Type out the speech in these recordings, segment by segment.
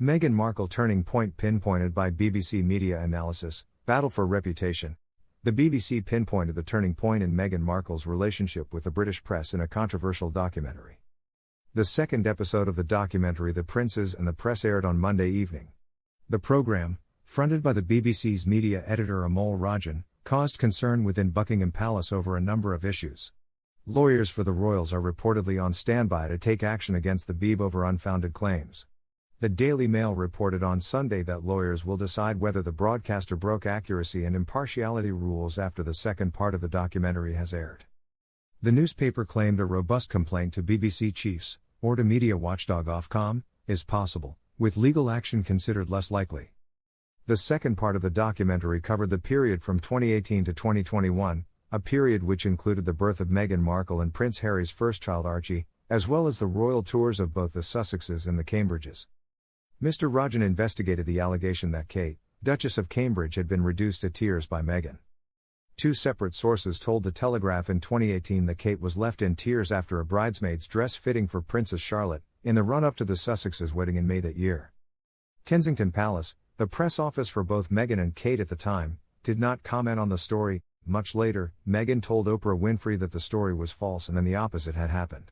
Meghan Markle turning point pinpointed by BBC Media Analysis, battle for reputation. The BBC pinpointed the turning point in Meghan Markle's relationship with the British press in a controversial documentary. The second episode of the documentary The Princes and the Press aired on Monday evening. The programme, fronted by the BBC's media editor Amol Rajan, caused concern within Buckingham Palace over a number of issues. Lawyers for the royals are reportedly on standby to take action against the Beeb over unfounded claims. The Daily Mail reported on Sunday that lawyers will decide whether the broadcaster broke accuracy and impartiality rules after the second part of the documentary has aired. The newspaper claimed a robust complaint to BBC chiefs, or to media watchdog Ofcom, is possible, with legal action considered less likely. The second part of the documentary covered the period from 2018 to 2021, a period which included the birth of Meghan Markle and Prince Harry's first child Archie, as well as the royal tours of both the Sussexes and the Cambridges. Mr. Rajan investigated the allegation that Kate, Duchess of Cambridge, had been reduced to tears by Meghan. Two separate sources told The Telegraph in 2018 that Kate was left in tears after a bridesmaid's dress fitting for Princess Charlotte, in the run-up to the Sussexes' wedding in May that year. Kensington Palace, the press office for both Meghan and Kate at the time, did not comment on the story. Much later, Meghan told Oprah Winfrey that the story was false and then the opposite had happened.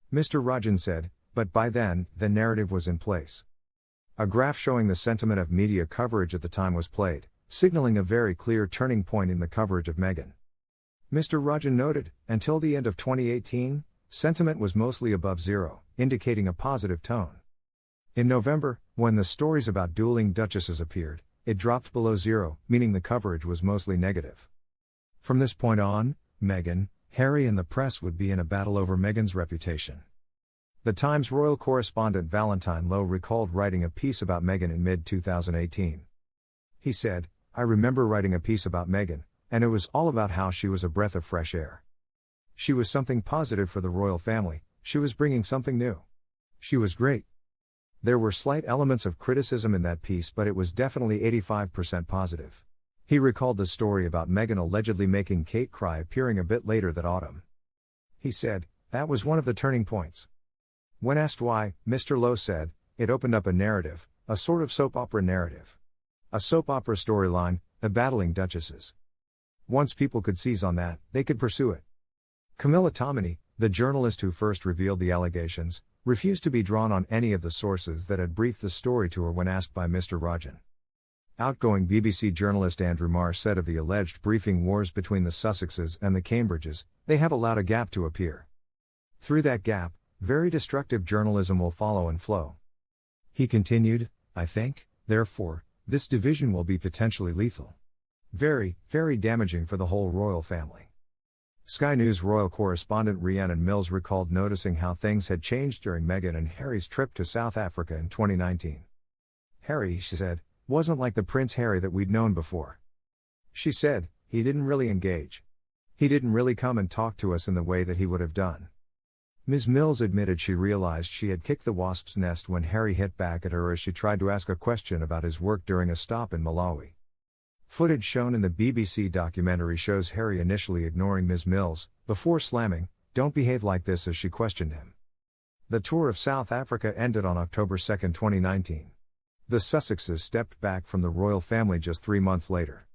Mr. Rajan said, but by then, the narrative was in place. A graph showing the sentiment of media coverage at the time was played, signaling a very clear turning point in the coverage of Meghan. Mr. Rajan noted, until the end of 2018, sentiment was mostly above zero, indicating a positive tone. In November, when the stories about dueling duchesses appeared, it dropped below zero, meaning the coverage was mostly negative. From this point on, Meghan, Harry and the press would be in a battle over Meghan's reputation. The Times royal correspondent Valentine Lowe recalled writing a piece about Meghan in mid-2018. He said, "I remember writing a piece about Meghan, and it was all about how she was a breath of fresh air. She was something positive for the royal family, she was bringing something new. She was great." There were slight elements of criticism in that piece, but it was definitely 85% positive. He recalled the story about Meghan allegedly making Kate cry appearing a bit later that autumn. He said, "That was one of the turning points." When asked why, Mr. Lowe said, "It opened up a narrative, a sort of soap opera narrative. A soap opera storyline, the battling duchesses. Once people could seize on that, they could pursue it." Camilla Tominey, the journalist who first revealed the allegations, refused to be drawn on any of the sources that had briefed the story to her when asked by Mr. Rajan. Outgoing BBC journalist Andrew Marr said of the alleged briefing wars between the Sussexes and the Cambridges, "They have allowed a gap to appear. Through that gap, very destructive journalism will follow and flow." He continued, "I think, therefore, this division will be potentially lethal. Very, very damaging for the whole royal family." Sky News royal correspondent Rhiannon Mills recalled noticing how things had changed during Meghan and Harry's trip to South Africa in 2019. "Harry," she said, "wasn't like the Prince Harry that we'd known before." She said, "He didn't really engage. He didn't really come and talk to us in the way that he would have done." Ms. Mills admitted she realized she had kicked the wasp's nest when Harry hit back at her as she tried to ask a question about his work during a stop in Malawi. Footage shown in the BBC documentary shows Harry initially ignoring Ms. Mills, before slamming, "Don't behave like this," as she questioned him. The tour of South Africa ended on October 2, 2019. The Sussexes stepped back from the royal family just 3 months later.